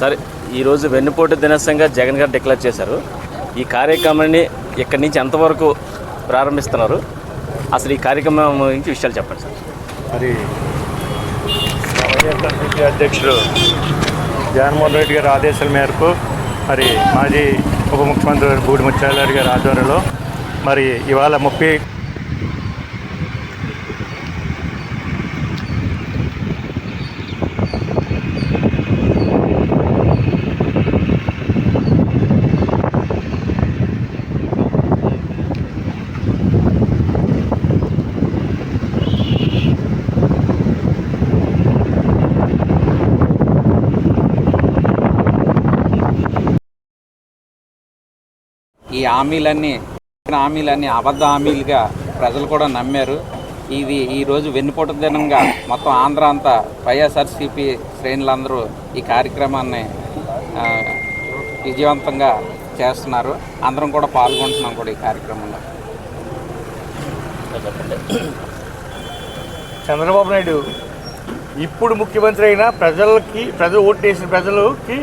సరే, ఈరోజు వెన్నుపోటు దినోత్సవంగా జగన్ గారు డిక్లేర్ చేశారు. ఈ కార్యక్రమాన్ని ఇక్కడి నుంచి ఎంతవరకు ప్రారంభిస్తున్నారు? అసలు ఈ కార్యక్రమం గురించి విషయాలు చెప్పండి సార్. మరి వైఎస్ఆర్సీపీ అధ్యక్షుడు జగన్మోహన్ రెడ్డి గారి ఆదేశాల మేరకు మరి మాజీ ఉప ముఖ్యమంత్రి బూడి ముత్యాలరెడ్డి గారి ఆధ్వర్యంలో మరి ఇవాళ ఈ హామీలన్నీ అబద్ధ హామీలుగా ప్రజలు కూడా నమ్మారు. ఇది ఈరోజు వెన్నుపోటు దినంగా మొత్తం ఆంధ్ర అంతా వైఎస్ఆర్సీపీ శ్రేణులందరూ ఈ కార్యక్రమాన్ని విజయవంతంగా చేస్తున్నారు. అందరం కూడా పాల్గొంటున్నాం కూడా ఈ కార్యక్రమంలో. చంద్రబాబు నాయుడు ఇప్పుడు ముఖ్యమంత్రి అయినా ప్రజలు ఓటు వేసిన ప్రజలకి